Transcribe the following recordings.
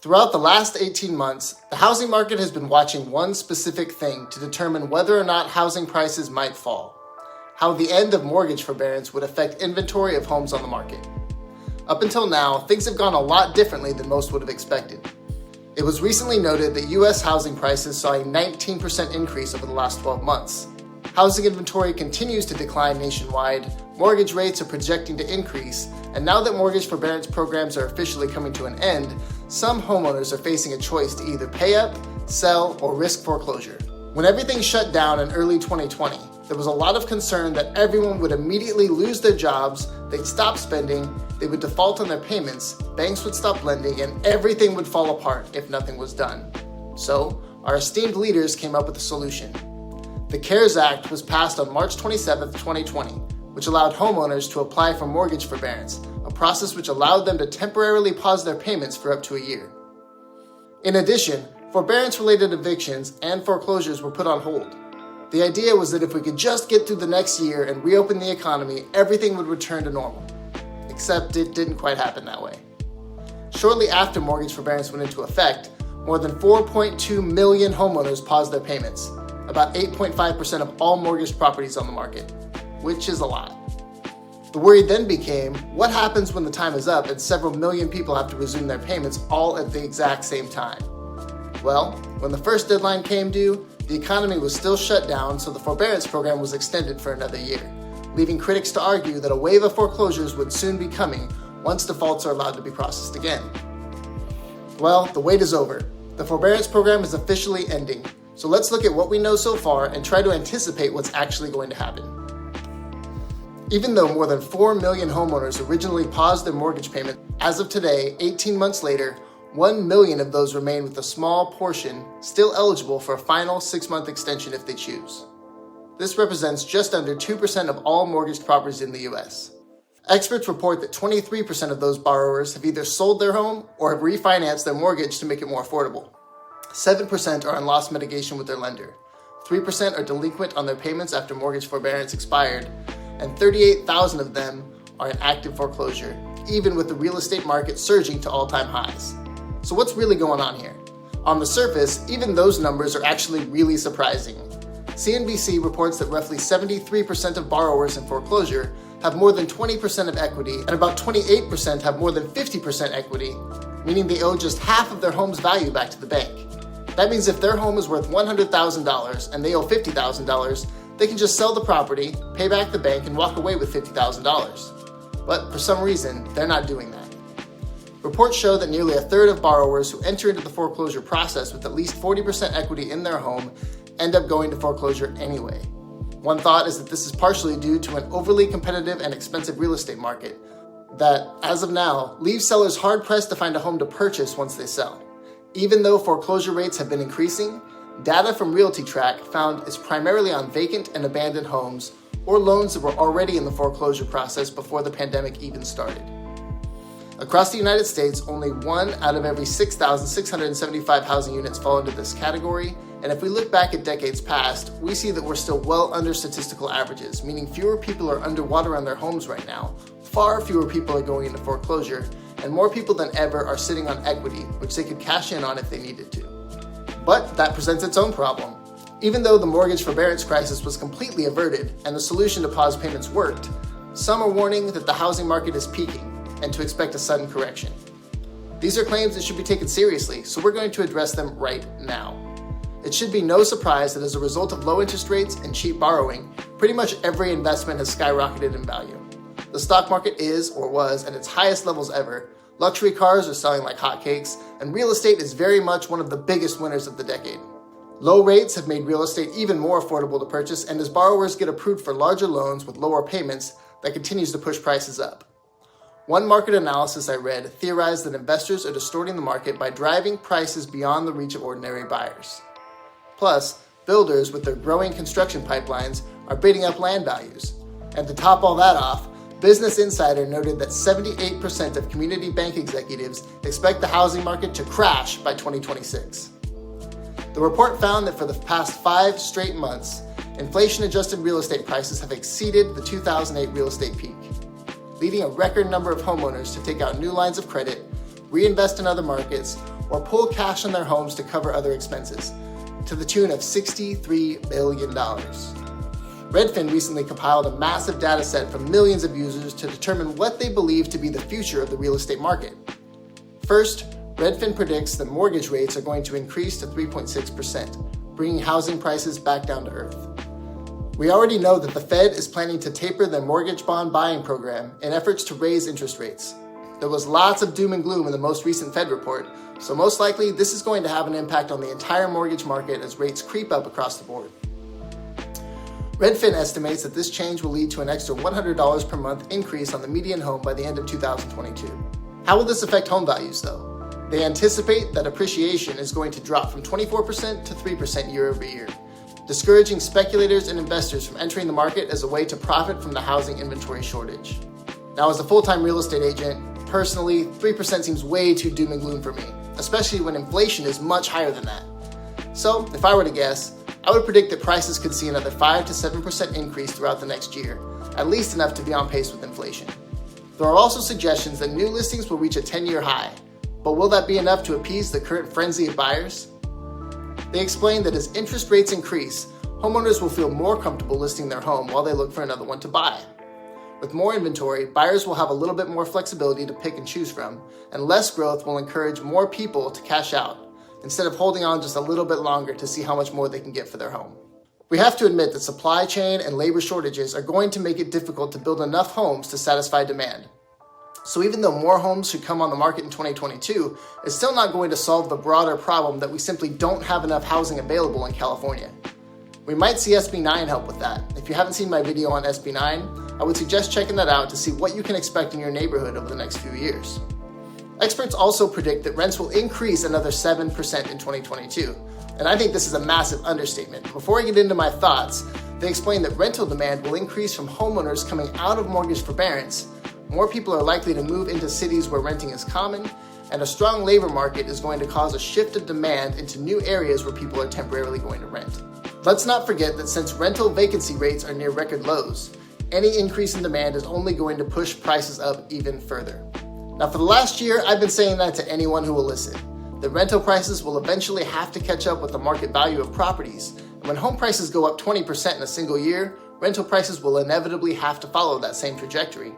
Throughout the last 18 months, the housing market has been watching one specific thing to determine whether or not housing prices might fall: how the end of mortgage forbearance would affect inventory of homes on the market. Up until now, things have gone a lot differently than most would have expected. It was recently noted that U.S. housing prices saw a 19% increase over the last 12 months. Housing inventory continues to decline nationwide, mortgage rates are projecting to increase, and now that mortgage forbearance programs are officially coming to an end, some homeowners are facing a choice to either pay up, sell, or risk foreclosure. When everything shut down in early 2020, there was a lot of concern that everyone would immediately lose their jobs, they'd stop spending, they would default on their payments, banks would stop lending, and everything would fall apart if nothing was done. So, our esteemed leaders came up with a solution. The CARES Act was passed on March 27, 2020, which allowed homeowners to apply for mortgage forbearance, a process which allowed them to temporarily pause their payments for up to a year. In addition, forbearance-related evictions and foreclosures were put on hold. The idea was that if we could just get through the next year and reopen the economy, everything would return to normal. Except it didn't quite happen that way. Shortly after mortgage forbearance went into effect, more than 4.2 million homeowners paused their payments, about 8.5% of all mortgaged properties on the market, which is a lot. The worry then became, what happens when the time is up and several million people have to resume their payments all at the exact same time? Well, when the first deadline came due, the economy was still shut down, so the forbearance program was extended for another year, leaving critics to argue that a wave of foreclosures would soon be coming once defaults are allowed to be processed again. Well, the wait is over. The forbearance program is officially ending, so let's look at what we know so far and try to anticipate what's actually going to happen. Even though more than 4 million homeowners originally paused their mortgage payment, as of today, 18 months later, 1 million of those remain with a small portion still eligible for a final 6-month extension if they choose. This represents just under 2% of all mortgaged properties in the U.S. Experts report that 23% of those borrowers have either sold their home or have refinanced their mortgage to make it more affordable. 7% are on loss mitigation with their lender. 3% are delinquent on their payments after mortgage forbearance expired, and 38,000 of them are in active foreclosure, even with the real estate market surging to all-time highs. So what's really going on here? On the surface, even those numbers are actually really surprising. CNBC reports that roughly 73% of borrowers in foreclosure have more than 20% of equity, and about 28% have more than 50% equity, meaning they owe just half of their home's value back to the bank. That means if their home is worth $100,000 and they owe $50,000, they can just sell the property, pay back the bank, and walk away with $50,000. But for some reason, they're not doing that. Reports show that nearly a third of borrowers who enter into the foreclosure process with at least 40% equity in their home end up going to foreclosure anyway. One thought is that this is partially due to an overly competitive and expensive real estate market that, as of now, leaves sellers hard-pressed to find a home to purchase once they sell. Even though foreclosure rates have been increasing, data from RealtyTrack found it's primarily on vacant and abandoned homes or loans that were already in the foreclosure process before the pandemic even started. Across the United States, only 1 out of every 6,675 housing units fall into this category, and if we look back at decades past, we see that we're still well under statistical averages, meaning fewer people are underwater on their homes right now, far fewer people are going into foreclosure, and more people than ever are sitting on equity, which they could cash in on if they needed to. But that presents its own problem. Even though the mortgage forbearance crisis was completely averted and the solution to pause payments worked, some are warning that the housing market is peaking and to expect a sudden correction. These are claims that should be taken seriously, so we're going to address them right now. It should be no surprise that as a result of low interest rates and cheap borrowing, pretty much every investment has skyrocketed in value. The stock market is, or was, at its highest levels ever, luxury cars are selling like hotcakes, and real estate is very much one of the biggest winners of the decade. Low rates have made real estate even more affordable to purchase, and as borrowers get approved for larger loans with lower payments, that continues to push prices up. One market analysis I read theorized that investors are distorting the market by driving prices beyond the reach of ordinary buyers. Plus, builders with their growing construction pipelines are bidding up land values. And to top all that off, Business Insider noted that 78% of community bank executives expect the housing market to crash by 2026. The report found that for the past 5 straight months, inflation-adjusted real estate prices have exceeded the 2008 real estate peak, leading a record number of homeowners to take out new lines of credit, reinvest in other markets, or pull cash on their homes to cover other expenses, to the tune of $63 billion. Redfin recently compiled a massive data set from millions of users to determine what they believe to be the future of the real estate market. First, Redfin predicts that mortgage rates are going to increase to 3.6%, bringing housing prices back down to earth. We already know that the Fed is planning to taper their mortgage bond buying program in efforts to raise interest rates. There was lots of doom and gloom in the most recent Fed report, so most likely this is going to have an impact on the entire mortgage market as rates creep up across the board. Redfin estimates that this change will lead to an extra $100 per month increase on the median home by the end of 2022. How will this affect home values though? They anticipate that appreciation is going to drop from 24% to 3% year over year, discouraging speculators and investors from entering the market as a way to profit from the housing inventory shortage. Now, as a full-time real estate agent, personally, 3% seems way too doom and gloom for me, especially when inflation is much higher than that. So, if I were to guess, I would predict that prices could see another 5 to 7% increase throughout the next year, at least enough to be on pace with inflation. There are also suggestions that new listings will reach a 10-year high, but will that be enough to appease the current frenzy of buyers? They explain that as interest rates increase, homeowners will feel more comfortable listing their home while they look for another one to buy. With more inventory, buyers will have a little bit more flexibility to pick and choose from, and less growth will encourage more people to cash out, instead of holding on just a little bit longer to see how much more they can get for their home. We have to admit that supply chain and labor shortages are going to make it difficult to build enough homes to satisfy demand. So even though more homes should come on the market in 2022, it's still not going to solve the broader problem that we simply don't have enough housing available in California. We might see SB 9 help with that. If you haven't seen my video on SB 9, I would suggest checking that out to see what you can expect in your neighborhood over the next few years. Experts also predict that rents will increase another 7% in 2022, and I think this is a massive understatement. Before I get into my thoughts, they explain that rental demand will increase from homeowners coming out of mortgage forbearance. More people are likely to move into cities where renting is common, and a strong labor market is going to cause a shift of demand into new areas where people are temporarily going to rent. Let's not forget that since rental vacancy rates are near record lows, any increase in demand is only going to push prices up even further. Now, for the last year, I've been saying that to anyone who will listen. The rental prices will eventually have to catch up with the market value of properties, and when home prices go up 20% in a single year, rental prices will inevitably have to follow that same trajectory,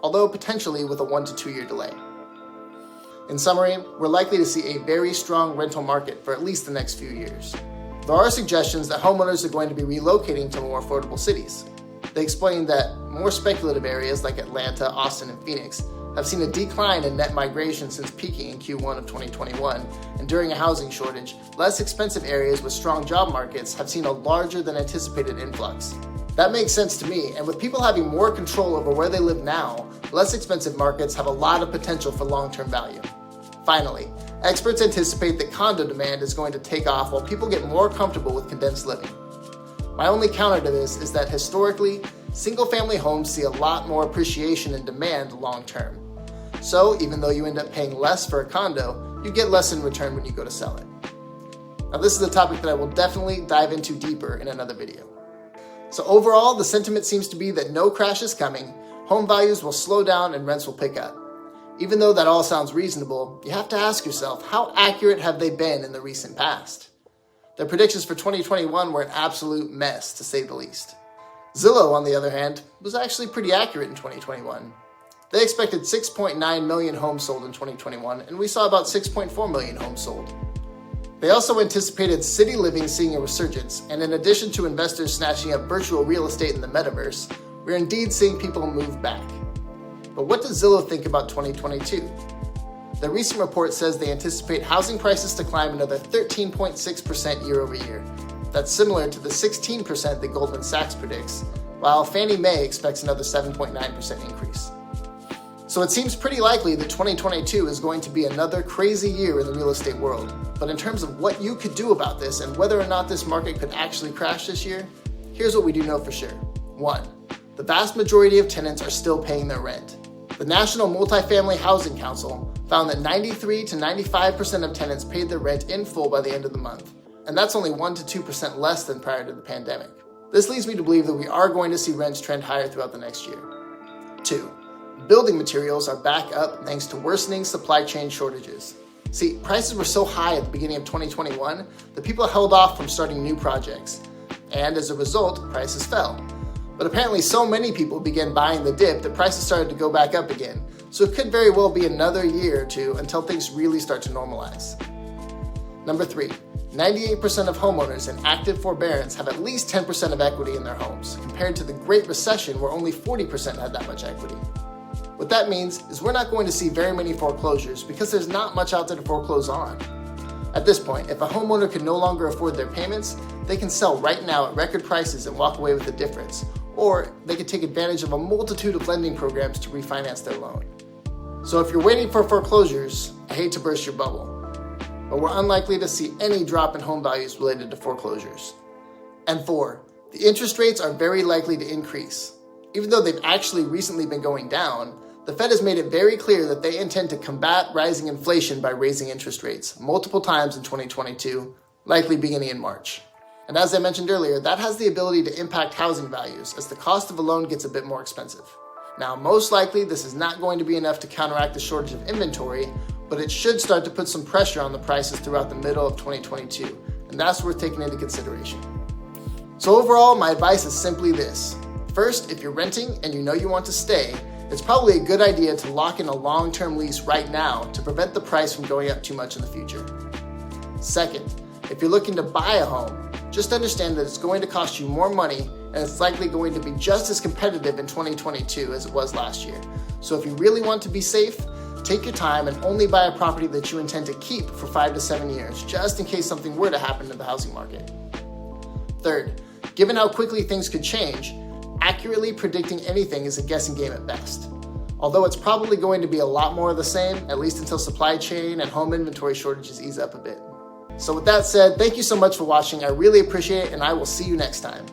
although potentially with a 1 to 2 year delay. In summary, we're likely to see a very strong rental market for at least the next few years. There are suggestions that homeowners are going to be relocating to more affordable cities. They explain that more speculative areas like Atlanta, Austin, and Phoenix have seen a decline in net migration since peaking in Q1 of 2021, and during a housing shortage, less expensive areas with strong job markets have seen a larger than anticipated influx. That makes sense to me, and with people having more control over where they live now, less expensive markets have a lot of potential for long-term value. Finally, experts anticipate that condo demand is going to take off while people get more comfortable with condensed living. My only counter to this is that historically, single-family homes see a lot more appreciation and demand long-term. So even though you end up paying less for a condo, you get less in return when you go to sell it. Now, this is a topic that I will definitely dive into deeper in another video. So overall, the sentiment seems to be that no crash is coming, home values will slow down and rents will pick up. Even though that all sounds reasonable, you have to ask yourself, how accurate have they been in the recent past? Their predictions for 2021 were an absolute mess, to say the least. Zillow, on the other hand, was actually pretty accurate in 2021. They expected 6.9 million homes sold in 2021, and we saw about 6.4 million homes sold. They also anticipated city living seeing a resurgence, and in addition to investors snatching up virtual real estate in the metaverse, we're indeed seeing people move back. But what does Zillow think about 2022? The recent report says they anticipate housing prices to climb another 13.6% year over year. That's similar to the 16% that Goldman Sachs predicts, while Fannie Mae expects another 7.9% increase. So it seems pretty likely that 2022 is going to be another crazy year in the real estate world. But in terms of what you could do about this and whether or not this market could actually crash this year, here's what we do know for sure. 1. The vast majority of tenants are still paying their rent. The National Multifamily Housing Council found that 93 to 95% of tenants paid their rent in full by the end of the month, and that's only 1 to 2% less than prior to the pandemic. This leads me to believe that we are going to see rents trend higher throughout the next year. 2. Building materials are back up thanks to worsening supply chain shortages. See, prices were so high at the beginning of 2021 that people held off from starting new projects, and as a result, prices fell. But apparently so many people began buying the dip that prices started to go back up again, so it could very well be another year or two until things really start to normalize. Number 3, 98% of homeowners in active forbearance have at least 10% of equity in their homes, compared to the Great Recession where only 40% had that much equity. What that means is we're not going to see very many foreclosures because there's not much out there to foreclose on. At this point, if a homeowner can no longer afford their payments, they can sell right now at record prices and walk away with the difference, or they can take advantage of a multitude of lending programs to refinance their loan. So if you're waiting for foreclosures, I hate to burst your bubble, but we're unlikely to see any drop in home values related to foreclosures. And 4, the interest rates are very likely to increase. Even though they've actually recently been going down, the Fed has made it very clear that they intend to combat rising inflation by raising interest rates multiple times in 2022, likely beginning in March. And as I mentioned earlier, that has the ability to impact housing values as the cost of a loan gets a bit more expensive. Now, most likely this is not going to be enough to counteract the shortage of inventory, but it should start to put some pressure on the prices throughout the middle of 2022, and that's worth taking into consideration. So overall, my advice is simply this. First, if you're renting and you know you want to stay, it's probably a good idea to lock in a long-term lease right now to prevent the price from going up too much in the future. Second, if you're looking to buy a home, just understand that it's going to cost you more money and it's likely going to be just as competitive in 2022 as it was last year. So if you really want to be safe, take your time and only buy a property that you intend to keep for 5 to 7 years, just in case something were to happen to the housing market. Third, given how quickly things could change, accurately predicting anything is a guessing game at best. Although it's probably going to be a lot more of the same, at least until supply chain and home inventory shortages ease up a bit. So with that said, thank you so much for watching. I really appreciate it, and I will see you next time.